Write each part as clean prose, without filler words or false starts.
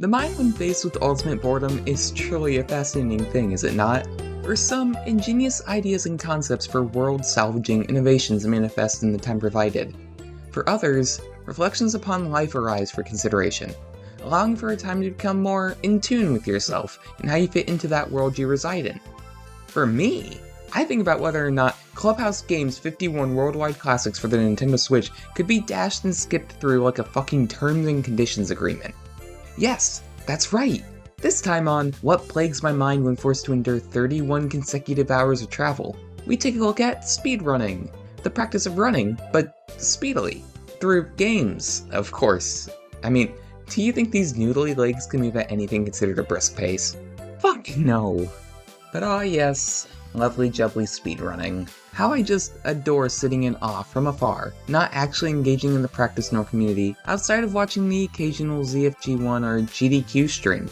The mind when faced with ultimate boredom is truly a fascinating thing, is it not? For some, ingenious ideas and concepts for world-salvaging innovations manifest in the time provided. For others, reflections upon life arise for consideration, allowing for a time to become more in tune with yourself and how you fit into that world you reside in. For me, I think about whether or not Clubhouse Games' 51 worldwide classics for the Nintendo Switch could be dashed and skipped through like a fucking terms and conditions agreement. Yes, that's right! This time on What Plagues My Mind When Forced to Endure 31 Consecutive Hours of Travel, we take a look at speedrunning, the practice of running, but speedily, through games, of course. I mean, do you think these noodly legs can move at anything considered a brisk pace? Fuck no! But ah yes, lovely jubbly speedrunning. How I just adore sitting in awe from afar, not actually engaging in the practice nor community, outside of watching the occasional ZFG1 or GDQ stream.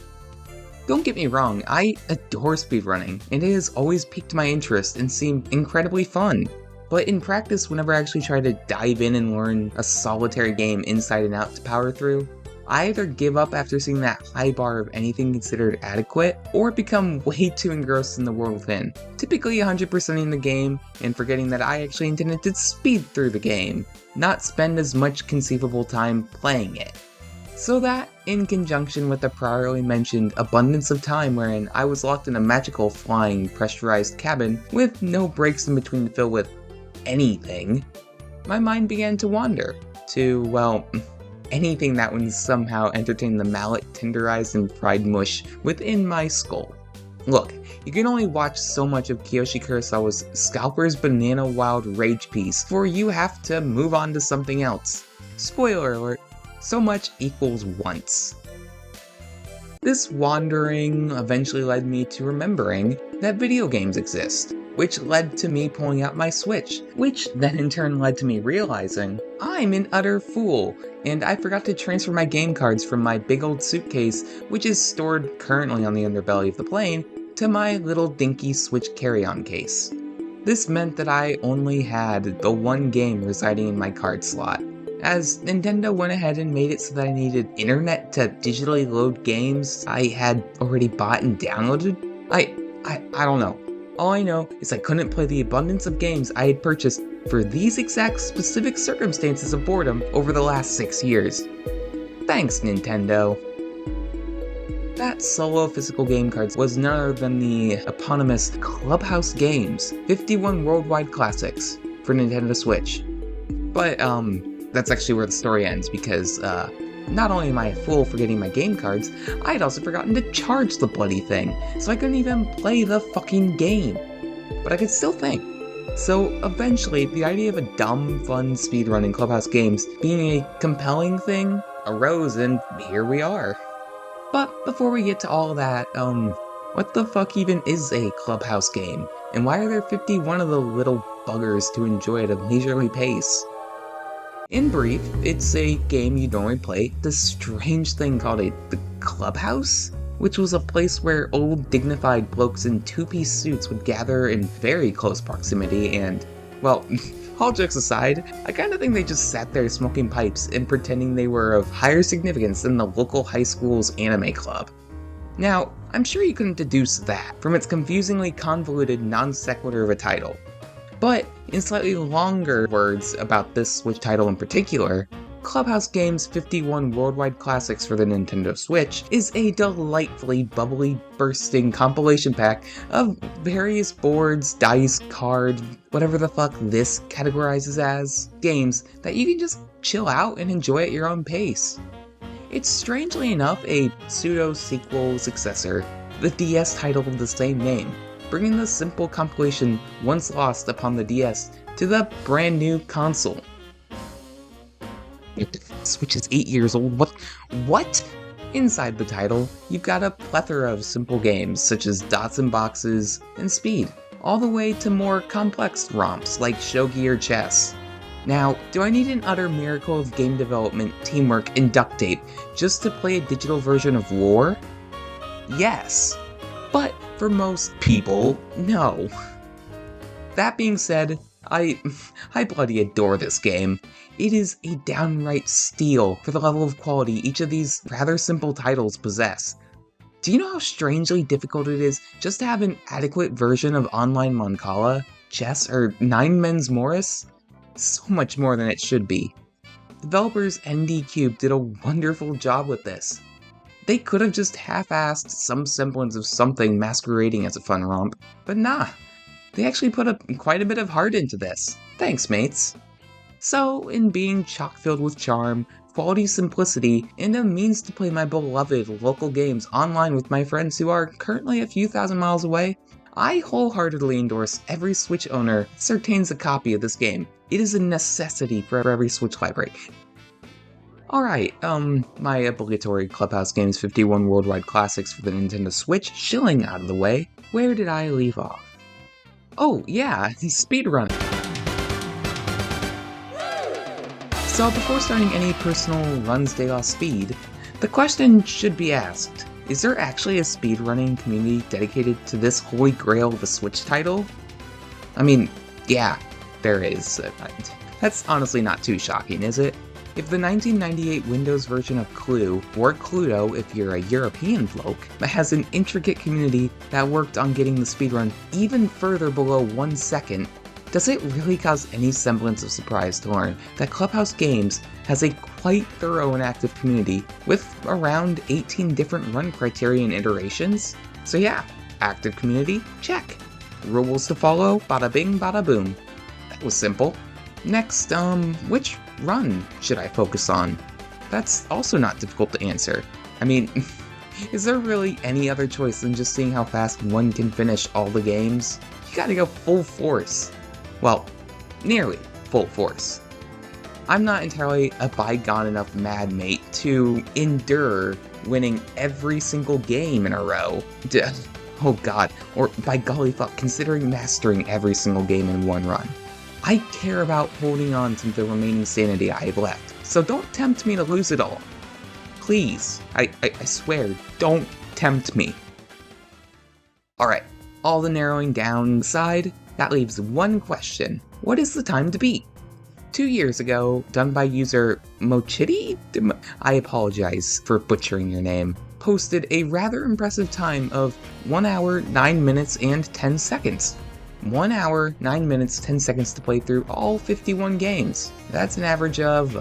Don't get me wrong, I adore speedrunning, and it has always piqued my interest and seemed incredibly fun. But in practice, whenever I actually try to dive in and learn a solitary game inside and out to power through, I either give up after seeing that high bar of anything considered adequate, or become way too engrossed in the world within, typically 100%ing the game and forgetting that I actually intended to speed through the game, not spend as much conceivable time playing it. So that, in conjunction with the previously mentioned abundance of time wherein I was locked in a magical flying pressurized cabin with no breaks in between to fill with anything, my mind began to wander to, well, anything that would somehow entertain the mallet tenderized and fried mush within my skull. Look, you can only watch so much of Kiyoshi Kurosawa's Scalper's Banana Wild Rage piece before you have to move on to something else. Spoiler alert, so much equals once. This wandering eventually led me to remembering that video games exist, which led to me pulling out my Switch, which then in turn led to me realizing I'm an utter fool, and I forgot to transfer my game cards from my big old suitcase, which is stored currently on the underbelly of the plane, to my little dinky Switch carry-on case. This meant that I only had the one game residing in my card slot, as Nintendo went ahead and made it so that I needed internet to digitally load games I had already bought and downloaded. I don't know. All I know is I couldn't play the abundance of games I had purchased for these exact specific circumstances of boredom over the last 6 years. Thanks, Nintendo. That solo physical game cards was none other than the eponymous Clubhouse Games 51 Worldwide Classics for Nintendo Switch. But, that's actually where the story ends, because, not only am I a fool for getting my game cards, I had also forgotten to charge the bloody thing, so I couldn't even play the fucking game. But I could still think. So eventually, the idea of a dumb, fun speedrun in Clubhouse Games being a compelling thing arose, and here we are. But before we get to all that, what the fuck even is a Clubhouse game? And why are there 51 of the little buggers to enjoy at a leisurely pace? In brief, it's a game you normally play this strange thing called the Clubhouse, which was a place where old dignified blokes in two-piece suits would gather in very close proximity and, well, all jokes aside, I kinda think they just sat there smoking pipes and pretending they were of higher significance than the local high school's anime club. Now, I'm sure you couldn't deduce that from its confusingly convoluted non sequitur of a title. But, in slightly longer words about this Switch title in particular, Clubhouse Games 51 Worldwide Classics for the Nintendo Switch is a delightfully bubbly, bursting compilation pack of various boards, dice, card, whatever the fuck this categorizes as, games that you can just chill out and enjoy at your own pace. It's strangely enough a pseudo-sequel successor, the DS title of the same name, bringing the simple compilation once lost upon the DS to the brand new console. Switch is 8 years old, what? Inside the title, you've got a plethora of simple games such as Dots and Boxes and Speed, all the way to more complex romps like shogi or chess. Now, do I need an utter miracle of game development, teamwork, and duct tape just to play a digital version of War? Yes. But for most people, no. That being said, I I bloody adore this game. It is a downright steal for the level of quality each of these rather simple titles possess. Do you know how strangely difficult it is just to have an adequate version of online Mancala, chess, or Nine Men's Morris? So much more than it should be. Developers ND Cube did a wonderful job with this. They could have just half-assed some semblance of something masquerading as a fun romp, but nah, they actually put quite a bit of heart into this. Thanks, mates. So, in being chock-filled with charm, quality, simplicity, and a means to play my beloved local games online with my friends who are currently a few thousand miles away, I wholeheartedly endorse every Switch owner ascertains a copy of this game. It is a necessity for every Switch library. Alright, my obligatory Clubhouse Games 51 Worldwide Classics for the Nintendo Switch shilling out of the way, where did I leave off? Oh, yeah, Speedrun. So before starting any personal runs de la speed, the question should be asked, is there actually a speedrunning community dedicated to this holy grail of a Switch title? I mean, yeah, there is. That's honestly not too shocking, is it? If the 1998 Windows version of Clue, or Cluedo if you're a European folk, has an intricate community that worked on getting the speedrun even further below 1 second, does it really cause any semblance of surprise to learn that Clubhouse Games has a quite thorough and active community with around 18 different run criteria and iterations? So yeah, active community, check. Rules to follow, bada bing, bada boom. That was simple. Next, which run should I focus on? That's also not difficult to answer. I mean, is there really any other choice than just seeing how fast one can finish all the games? You gotta go full force. Well, nearly full force. I'm not entirely a bygone enough mad mate to endure winning every single game in a row. Oh god, or by golly fuck, considering mastering every single game in one run. I care about holding on to the remaining sanity I have left, so don't tempt me to lose it all. Please, I swear, don't tempt me. Alright, all the narrowing down aside, that leaves one question. What is the time to beat? 2 years ago, done by user Mochiti? I apologize for butchering your name. Posted a rather impressive time of 1 hour, 9 minutes, and 10 seconds. 1 hour, 9 minutes, 10 seconds to play through all 51 games. That's an average of,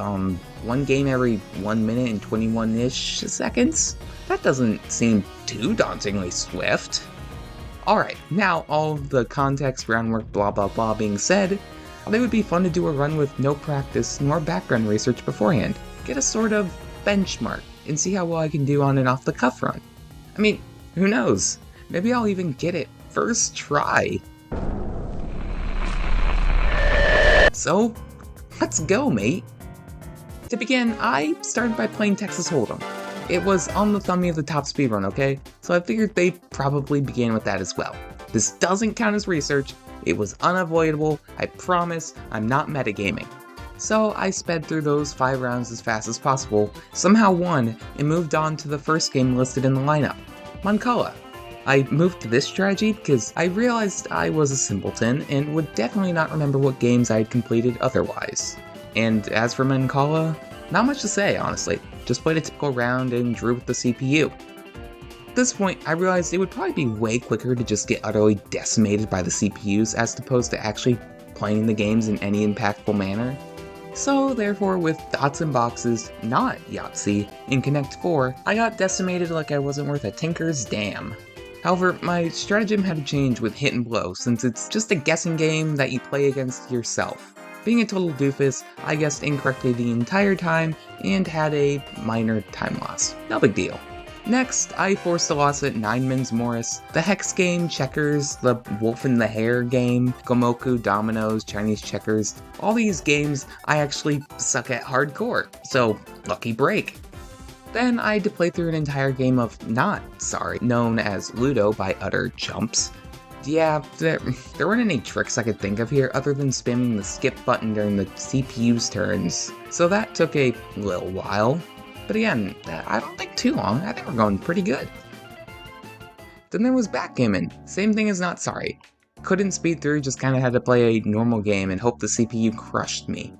one game every 1 minute and 21-ish seconds? That doesn't seem too dauntingly swift. Alright, now all of the context, groundwork, blah blah blah being said, it would be fun to do a run with no practice nor background research beforehand. Get a sort of benchmark and see how well I can do on an off-the-cuff run. I mean, who knows? Maybe I'll even get it first try. So, let's go, mate. To begin, I started by playing Texas Hold'em. It was on the thumbie of the top speedrun, okay? So I figured they probably began with that as well. This doesn't count as research, it was unavoidable, I promise, I'm not metagaming. So I sped through those 5 rounds as fast as possible, somehow won, and moved on to the first game listed in the lineup, Mancala. I moved to this strategy because I realized I was a simpleton and would definitely not remember what games I had completed otherwise. And as for Mancala, not much to say, honestly. Just played a typical round and drew with the CPU. At this point, I realized it would probably be way quicker to just get utterly decimated by the CPUs as opposed to actually playing the games in any impactful manner. So therefore, with Dots and Boxes, not Yahtzee, in Connect 4, I got decimated like I wasn't worth a tinker's damn. However, my stratagem had to change with Hit and Blow, since it's just a guessing game that you play against yourself. Being a total doofus, I guessed incorrectly the entire time, and had a minor time loss. No big deal. Next, I forced a loss at Nine Men's Morris, the Hex game, Checkers, the Wolf and the Hare game, Gomoku, Dominoes, Chinese Checkers. All these games I actually suck at hardcore, so lucky break. Then I had to play through an entire game of known as Ludo by utter chumps. Yeah, there weren't any tricks I could think of here other than spamming the skip button during the CPU's turns, so that took a little while. But again, I don't think too long, I think we're going pretty good. Then there was backgammon, same thing as not sorry. Couldn't speed through, just kinda had to play a normal game and hope the CPU crushed me.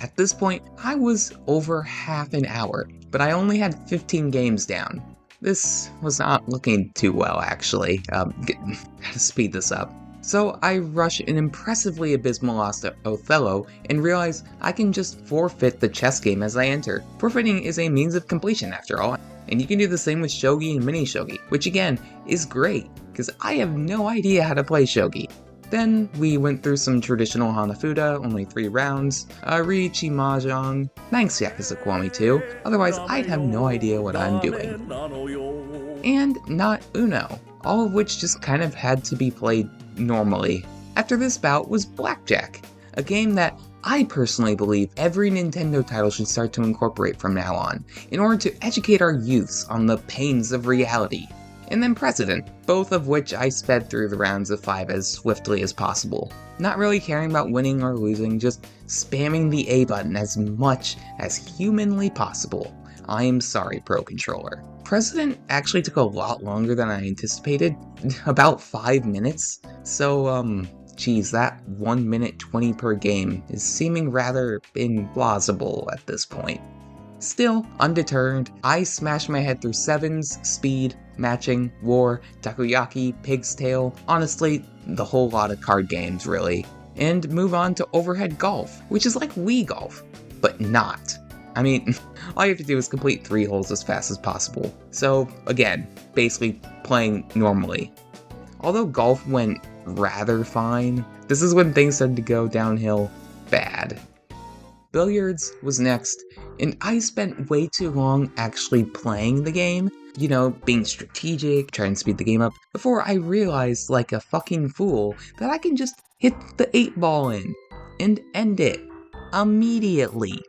At this point, I was over half an hour, but I only had 15 games down. This was not looking too well, actually. Gotta speed this up. So I rush an impressively abysmal loss to Othello and realize I can just forfeit the chess game as I enter. Forfeiting is a means of completion after all, and you can do the same with shogi and mini shogi, which again is great, because I have no idea how to play shogi. Then we went through some traditional Hanafuda, only 3 rounds, Riichi Mahjong, thanks Yakuza Kiwami 2, otherwise I'd have no idea what I'm doing. And not Uno, all of which just kind of had to be played normally. After this bout was Blackjack, a game that I personally believe every Nintendo title should start to incorporate from now on, in order to educate our youths on the pains of reality. And then President, both of which I sped through the rounds of 5 as swiftly as possible. Not really caring about winning or losing, just spamming the A button as much as humanly possible. I am sorry, Pro Controller. President actually took a lot longer than I anticipated, about 5 minutes, so geez, that 1 minute 20 per game is seeming rather implausible at this point. Still, undeterred, I smash my head through Sevens, Speed, Matching, War, Takoyaki, Pig's Tail, honestly, the whole lot of card games really, and move on to Overhead Golf, which is like Wii Golf, but not. I mean, all you have to do is complete 3 holes as fast as possible. So, again, basically playing normally. Although golf went rather fine, this is when things started to go downhill bad. Billiards was next, and I spent way too long actually playing the game, you know, being strategic, trying to speed the game up, before I realized, like a fucking fool, that I can just hit the 8 ball in, and end it, immediately.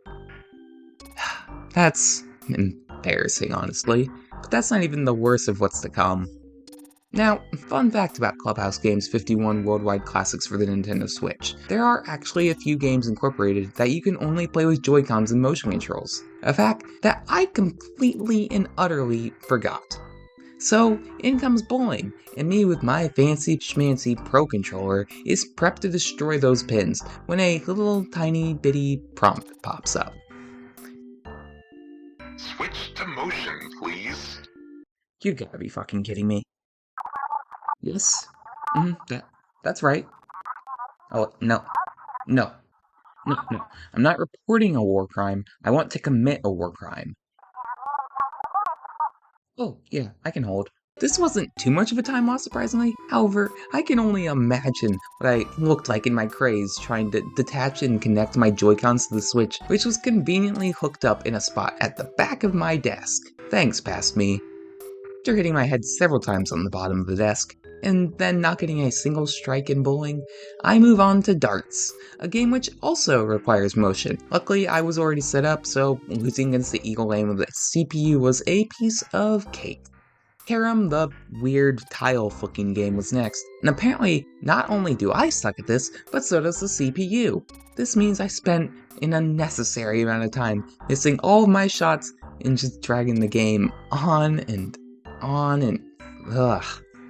That's embarrassing, honestly, but that's not even the worst of what's to come. Now, fun fact about Clubhouse Games' 51 worldwide classics for the Nintendo Switch. There are actually a few games incorporated that you can only play with Joy-Cons and motion controls. A fact that I completely and utterly forgot. So, in comes bowling, and me with my fancy schmancy Pro Controller is prepped to destroy those pins when a little tiny bitty prompt pops up. Switch to motion, please. You gotta be fucking kidding me. Yes. That's right. Oh, no. No. I'm not reporting a war crime. I want to commit a war crime. Oh, yeah, I can hold. This wasn't too much of a time loss, surprisingly. However, I can only imagine what I looked like in my craze trying to detach and connect my Joy-Cons to the Switch, which was conveniently hooked up in a spot at the back of my desk. Thanks, past me. After hitting my head several times on the bottom of the desk, and then not getting a single strike in bowling, I move on to darts, a game which also requires motion. Luckily, I was already set up, so losing against the eagle aim of the CPU was a piece of cake. Carom, the weird tile-flicking game, was next, and apparently not only do I suck at this, but so does the CPU. This means I spent an unnecessary amount of time missing all of my shots and just dragging the game on and ugh.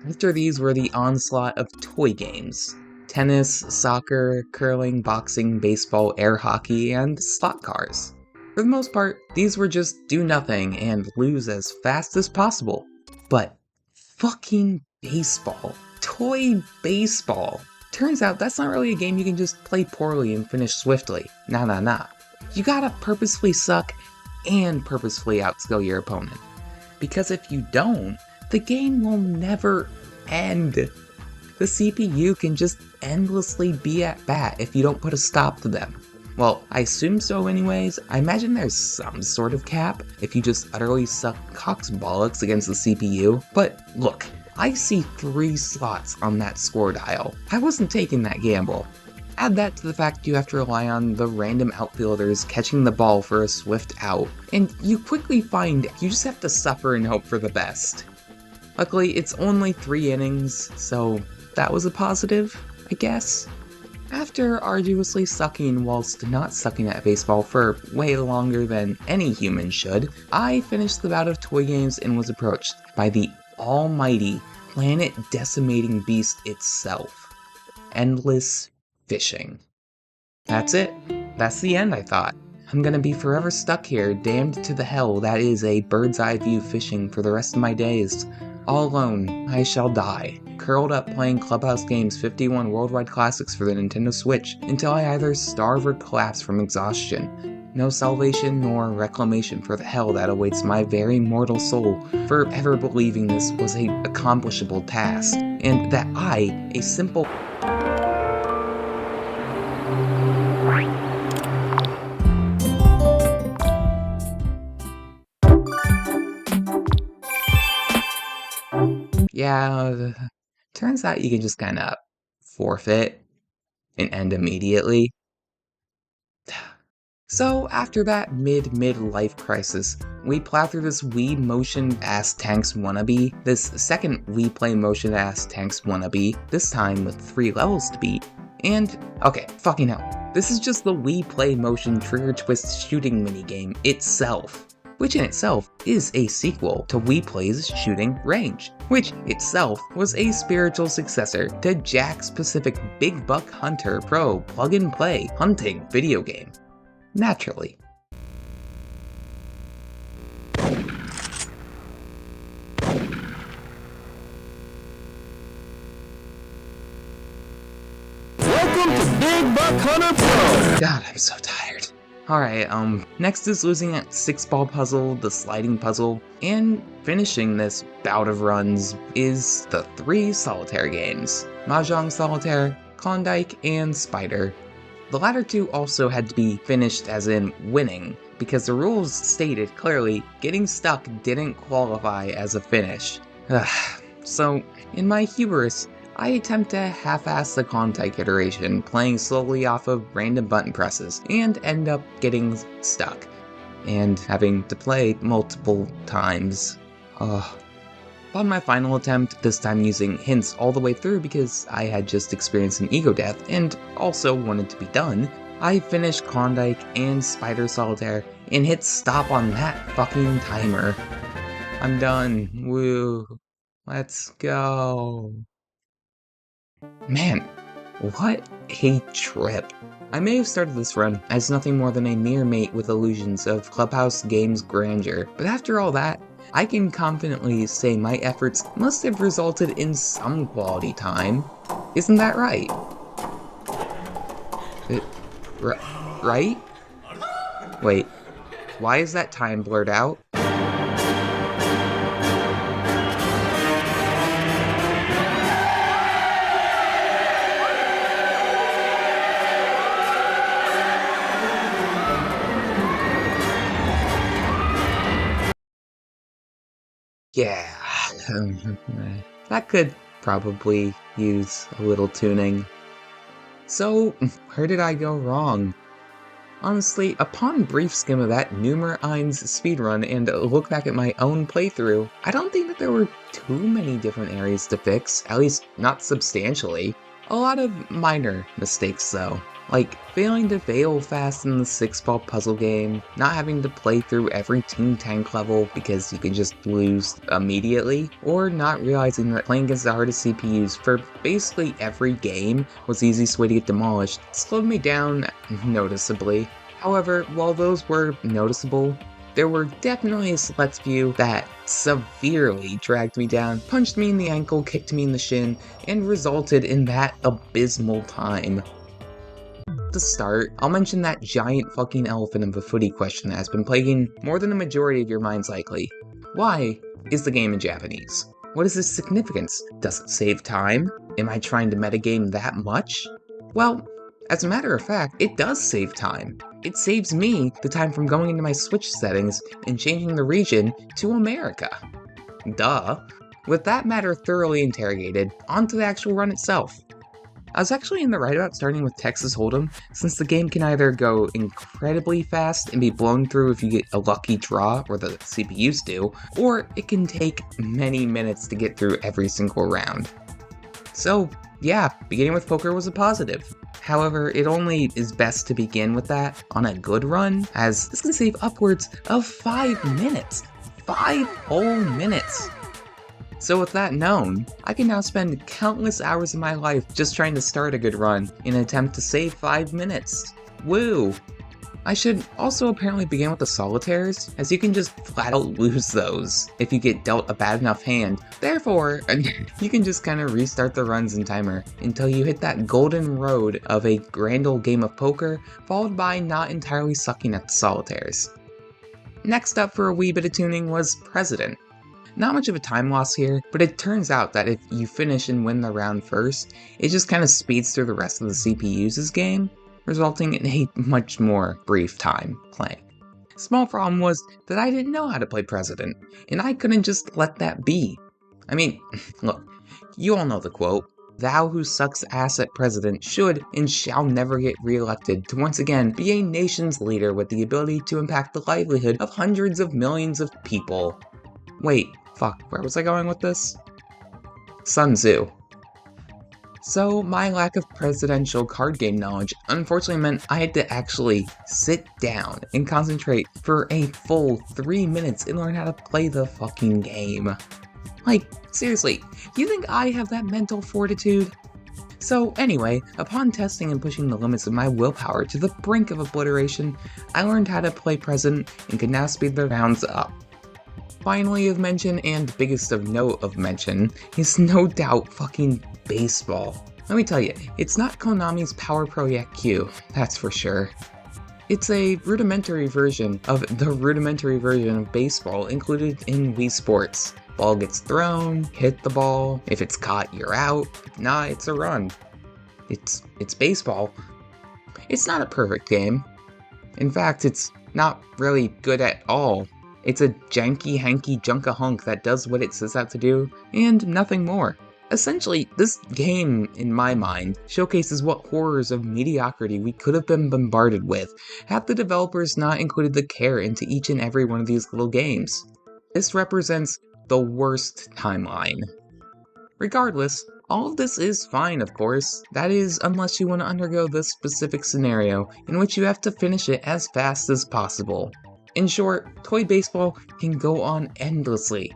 After these were the onslaught of toy games. Tennis, soccer, curling, boxing, baseball, air hockey, and slot cars. For the most part, these were just do nothing and lose as fast as possible. But fucking baseball. Toy baseball. Turns out that's not really a game you can just play poorly and finish swiftly. Nah. You gotta purposefully suck and purposefully outskill your opponent. Because if you don't, the game will never end. The CPU can just endlessly be at bat if you don't put a stop to them. Well, I assume so anyways. I imagine there's some sort of cap if you just utterly suck cock's bollocks against the CPU. But look, I see 3 slots on that score dial. I wasn't taking that gamble. Add that to the fact you have to rely on the random outfielders catching the ball for a swift out, and you quickly find you just have to suffer and hope for the best. Luckily, it's only 3 innings, so that was a positive, I guess. After arduously sucking whilst not sucking at baseball for way longer than any human should, I finished the bout of toy games and was approached by the almighty, planet-decimating beast itself. endless fishing. That's it. That's the end, I thought. I'm gonna be forever stuck here, damned to the hell that is a bird's eye view fishing for the rest of my days. All alone, I shall die, curled up playing Clubhouse Games 51 Worldwide Classics for the Nintendo Switch until I either starve or collapse from exhaustion. No salvation nor reclamation for the hell that awaits my very mortal soul for ever believing this was a accomplishable task, and that I, a simple yeah, turns out you can just kinda forfeit and end immediately. So after that mid-life crisis, we plow through this Wii Motion Ass Tanks wannabe, this second Wii Play Motion Ass Tanks wannabe, this time with 3 levels to beat, and, okay, fucking hell, this is just the Wii Play Motion Trigger Twist shooting minigame itself, which in itself is a sequel to Wii Play's Shooting Range, which itself was a spiritual successor to Jack's Pacific Big Buck Hunter Pro plug-and-play hunting video game. Naturally. Welcome to Big Buck Hunter Pro! God, I'm so tired. Alright, next is losing at 6-ball puzzle, the sliding puzzle, and finishing this bout of runs is the 3 solitaire games, Mahjong Solitaire, Klondike, and Spider. The latter 2 also had to be finished as in winning, because the rules stated clearly getting stuck didn't qualify as a finish. So, in my hubris, I attempt to half-ass the Klondike iteration, playing slowly off of random button presses, and end up getting stuck, and having to play multiple times. On my final attempt, this time using hints all the way through because I had just experienced an ego death and also wanted to be done, I finished Klondike and Spider Solitaire and hit stop on that fucking timer. I'm done. Woo. Let's go. Man, what a trip. I may have started this run as nothing more than a mere mate with illusions of Clubhouse Games grandeur, but after all that, I can confidently say my efforts must have resulted in some quality time. Isn't that right? Right? Wait, why is that time blurred out? Yeah, that could probably use a little tuning. So, where did I go wrong? Honestly, upon brief skim of that Numer Ein's speedrun and look back at my own playthrough, I don't think that there were too many different areas to fix, at least not substantially. A lot of minor mistakes though, like failing to fail fast in the 6-ball puzzle game, not having to play through every Team Tank level because you can just lose immediately, or not realizing that playing against the hardest CPUs for basically every game was the easiest way to get demolished slowed me down noticeably. However, while those were noticeable, there were definitely a select few that severely dragged me down, punched me in the ankle, kicked me in the shin, and resulted in that abysmal time. To start, I'll mention that giant fucking elephant of a footy question that has been plaguing more than a majority of your minds likely. Why is the game in Japanese? What is its significance? Does it save time? Am I trying to metagame that much? Well, as a matter of fact, it does save time. It saves me the time from going into my Switch settings and changing the region to America. Duh. With that matter thoroughly interrogated, onto the actual run itself. I was actually in the right about starting with Texas Hold'em, since the game can either go incredibly fast and be blown through if you get a lucky draw, or the CPUs do, or it can take many minutes to get through every single round. So, yeah, beginning with poker was a positive. However, it only is best to begin with that on a good run, as this can save upwards of 5 minutes. 5 whole minutes! So with that known, I can now spend countless hours of my life just trying to start a good run in an attempt to save 5 minutes. Woo! I should also apparently begin with the solitaires, as you can just flat out lose those if you get dealt a bad enough hand. Therefore, you can just kinda restart the runs and timer until you hit that golden road of a grand old game of poker, followed by not entirely sucking at the solitaires. Next up for a wee bit of tuning was President. Not much of a time loss here, but it turns out that if you finish and win the round first, it just kinda speeds through the rest of the CPU's game, resulting in a much more brief time playing. Small problem was that I didn't know how to play President, and I couldn't just let that be. I mean, look, you all know the quote, "Thou who sucks ass at president should and shall never get re-elected to once again be a nation's leader with the ability to impact the livelihood of hundreds of millions of people." Wait, fuck, where was I going with this? Sun Tzu. So my lack of presidential card game knowledge unfortunately meant I had to actually sit down and concentrate for a full 3 minutes and learn how to play the fucking game. Like, seriously, you think I have that mental fortitude? So anyway, upon testing and pushing the limits of my willpower to the brink of obliteration, I learned how to play President and could now speed the rounds up. Finally of mention, and biggest of note of mention, is no doubt fucking baseball. Let me tell you, it's not Konami's Power Pro Yak Q, that's for sure. It's a rudimentary version of the rudimentary version of baseball included in Wii Sports. Ball gets thrown, hit the ball, if it's caught, you're out. Nah, it's a run. It's baseball. It's not a perfect game. In fact, it's not really good at all. It's a janky hanky junk-a-hunk that does what it sets out to do, and nothing more. Essentially, this game, in my mind, showcases what horrors of mediocrity we could have been bombarded with had the developers not included the care into each and every one of these little games. This represents the worst timeline. Regardless, all of this is fine, of course. That is, unless you want to undergo this specific scenario, in which you have to finish it as fast as possible. In short, toy baseball can go on endlessly.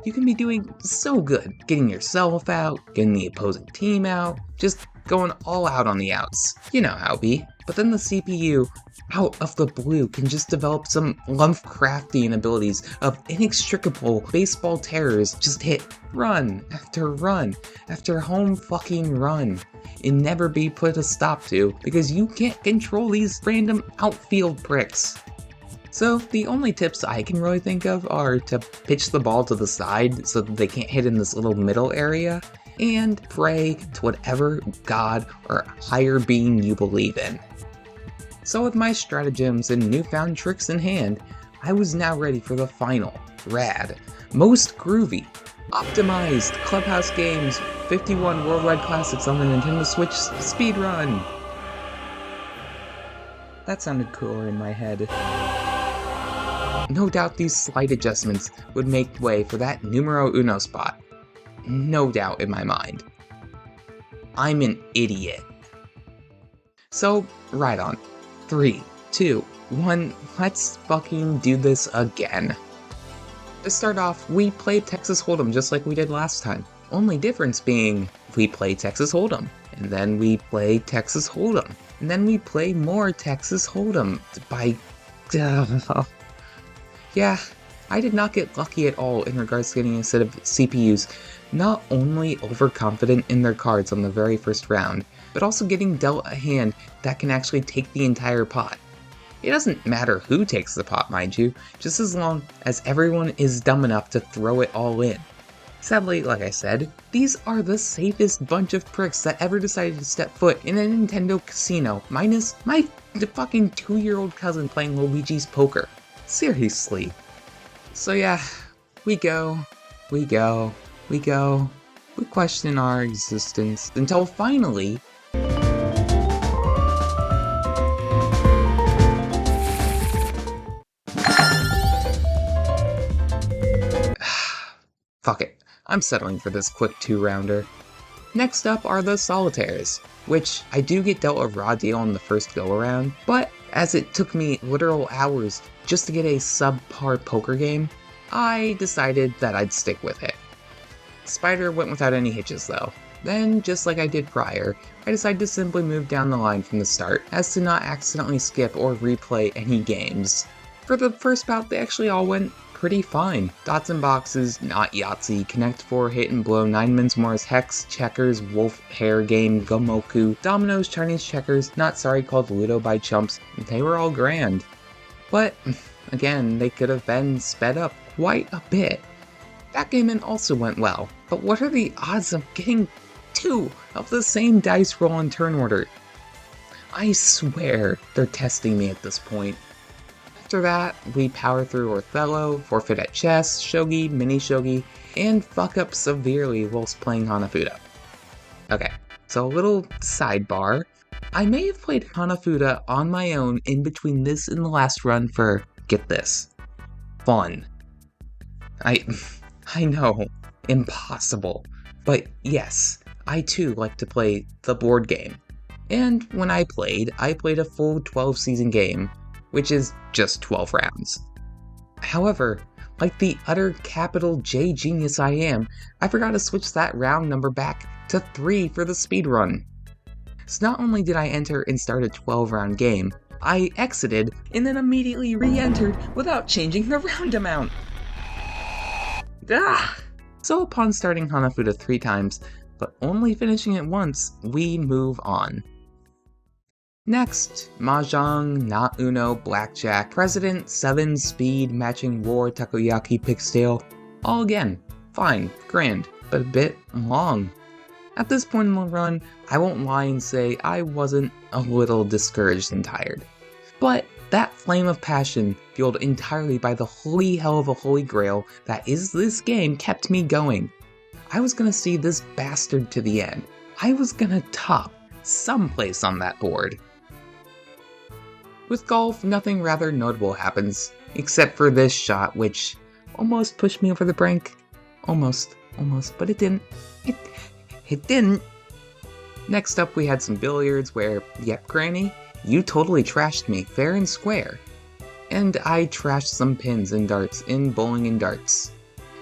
You can be doing so good, getting yourself out, getting the opposing team out, just going all out on the outs. You know how it be. But then the CPU, out of the blue, can just develop some Lovecraftian abilities of inextricable baseball terrors, just hit run after home fucking run, and never be put a stop to, because you can't control these random outfield pricks. So the only tips I can really think of are to pitch the ball to the side so that they can't hit in this little middle area, and pray to whatever god or higher being you believe in. So with my stratagems and newfound tricks in hand, I was now ready for the final, rad, most groovy, optimized Clubhouse Games 51 Worldwide Classics on the Nintendo Switch Speedrun! That sounded cooler in my head. No doubt these slight adjustments would make way for that numero uno spot. No doubt in my mind. I'm an idiot. So, right on. 3, 2, 1, let's fucking do this again. To start off, we played Texas Hold'em just like we did last time. Only difference being, we play Texas Hold'em, and then we play Texas Hold'em, and then we play more Texas Hold'em by... Yeah, I did not get lucky at all in regards to getting a set of CPUs not only overconfident in their cards on the very first round, but also getting dealt a hand that can actually take the entire pot. It doesn't matter who takes the pot, mind you, just as long as everyone is dumb enough to throw it all in. Sadly, like I said, these are the safest bunch of pricks that ever decided to step foot in a Nintendo casino, minus my fucking 2-year-old cousin playing Luigi's Poker. Seriously. So yeah, we question our existence until finally... Fuck it, I'm settling for this quick 2-rounder. Next up are the solitaires, which I do get dealt a raw deal on the first go-around, but as it took me literal hours just to get a subpar poker game, I decided that I'd stick with it. Spider went without any hitches though. Then, just like I did prior, I decided to simply move down the line from the start, as to not accidentally skip or replay any games. For the first bout, they actually all went pretty fine. Dots and boxes, not Yahtzee, Connect 4, Hit and Blow, 9 Men's Morris, Hex, Checkers, Wolf, Hair Game, Gomoku, Dominoes, Chinese Checkers, Not Sorry Called Ludo by Chumps, they were all grand. But, again, they could have been sped up quite a bit. Backgammon also went well, but what are the odds of getting 2 of the same dice roll in turn order? I swear they're testing me at this point. After that, we power through Othello, forfeit at chess, shogi, mini shogi, and fuck up severely whilst playing Hanafuda. Okay, so a little sidebar. I may have played Hanafuda on my own in between this and the last run for, get this, fun. I know, impossible, but yes, I too like to play the board game. And when I played a full 12-season game, which is just 12 rounds. However, like the utter capital J genius I am, I forgot to switch that round number back to 3 for the speedrun. So not only did I enter and start a 12-round game, I exited and then immediately re-entered without changing the round amount. So upon starting Hanafuda 3 times, but only finishing it once, we move on. Next, Mahjong, Not Uno, Blackjack, President, 7, Speed, Matching War, Takoyaki, Pigtail. All again, fine, grand, but a bit long. At this point in the run, I won't lie and say I wasn't a little discouraged and tired. But that flame of passion, fueled entirely by the holy hell of a holy grail that is this game, kept me going. I was gonna see this bastard to the end. I was gonna top someplace on that board. With golf, nothing rather notable happens, except for this shot, which almost pushed me over the brink. Almost, but it didn't. It didn't. Next up, we had some billiards where, yep, Granny, you totally trashed me, fair and square. And I trashed some pins and darts in bowling and darts.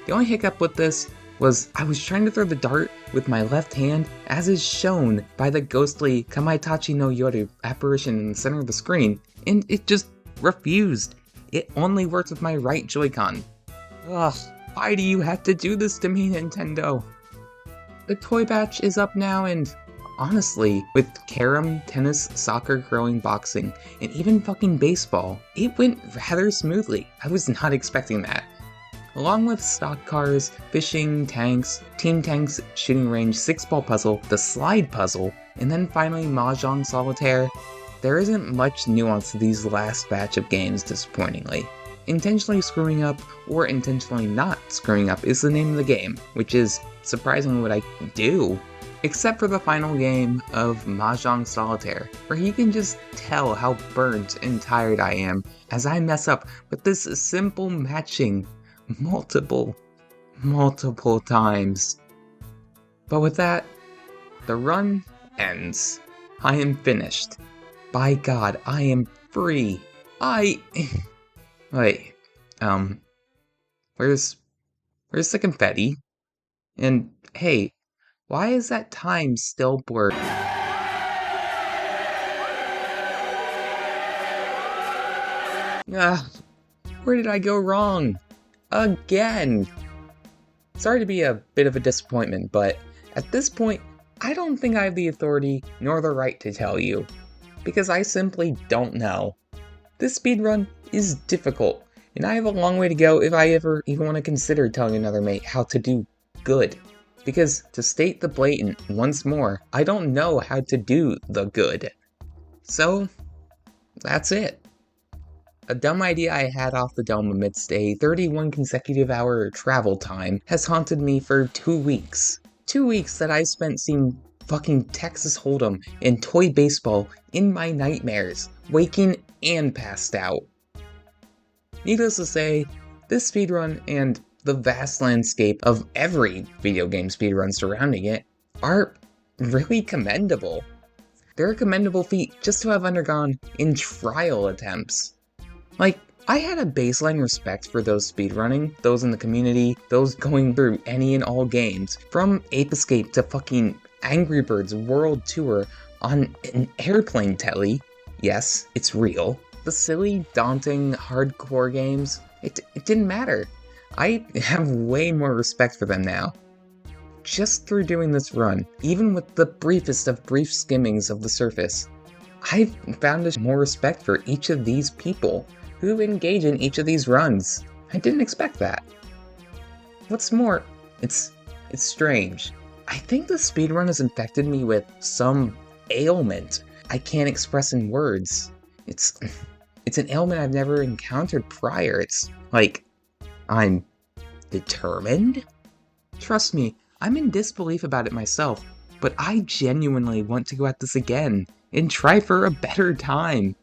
The only hiccup with this was I was trying to throw the dart with my left hand, as is shown by the ghostly Kamaitachi no Yoru apparition in the center of the screen, and it just refused. It only works with my right Joy-Con. Ugh, why do you have to do this to me, Nintendo? The toy batch is up now, and honestly, with carom, tennis, soccer, growing, boxing, and even fucking baseball, it went rather smoothly. I was not expecting that. Along with stock cars, fishing, tanks, team tanks, shooting range, 6-ball puzzle, the slide puzzle, and then finally Mahjong Solitaire, there isn't much nuance to these last batch of games, disappointingly. Intentionally screwing up, or intentionally not screwing up, is the name of the game, which is surprisingly what I do. Except for the final game of Mahjong Solitaire, where you can just tell how burnt and tired I am as I mess up with this simple matching multiple times. But with that, the run ends. I am finished. By God, I am free. Wait, where's the confetti? And hey, why is that time still blurred? Where did I go wrong? Again! Sorry to be a bit of a disappointment, but at this point, I don't think I have the authority nor the right to tell you, because I simply don't know. This speedrun is difficult, and I have a long way to go if I ever even want to consider telling another mate how to do good. Because, to state the blatant once more, I don't know how to do the good. So, that's it. A dumb idea I had off the dome amidst a 31 consecutive hour travel time has haunted me for 2 weeks. 2 weeks that I spent seeing fucking Texas Hold'em and toy baseball in my nightmares, waking and passed out. Needless to say, this speedrun and the vast landscape of every video game speedrun surrounding it are really commendable. They're a commendable feat just to have undergone in trial attempts. Like, I had a baseline respect for those speedrunning, those in the community, those going through any and all games, from Ape Escape to fucking Angry Birds World Tour on an airplane telly. Yes, it's real. The silly, daunting, hardcore games, it didn't matter. I have way more respect for them now. Just through doing this run, even with the briefest of brief skimmings of the surface, I've found more respect for each of these people who engage in each of these runs. I didn't expect that. What's more, it's strange. I think the speedrun has infected me with some ailment I can't express in words. It's an ailment I've never encountered prior. It's like, I'm determined? Trust me, I'm in disbelief about it myself, but I genuinely want to go at this again and try for a better time.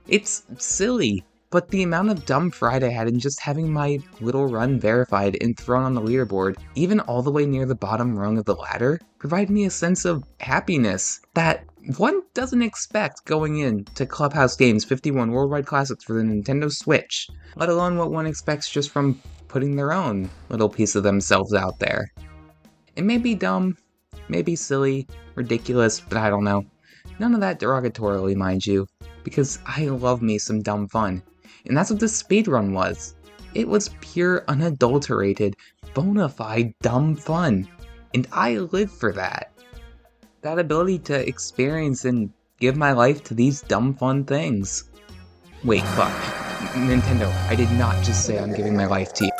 It's silly, but the amount of dumb pride I had in just having my little run verified and thrown on the leaderboard, even all the way near the bottom rung of the ladder, provided me a sense of happiness that one doesn't expect going into Clubhouse Games 51 Worldwide Classics for the Nintendo Switch, let alone what one expects just from putting their own little piece of themselves out there. It may be dumb, maybe silly, ridiculous, but I don't know. None of that derogatorily, mind you, because I love me some dumb fun. And that's what this speedrun was. It was pure, unadulterated, bona fide dumb fun. And I live for that. That ability to experience and give my life to these dumb fun things. Wait, fuck. Nintendo, I did not just say I'm giving my life to you.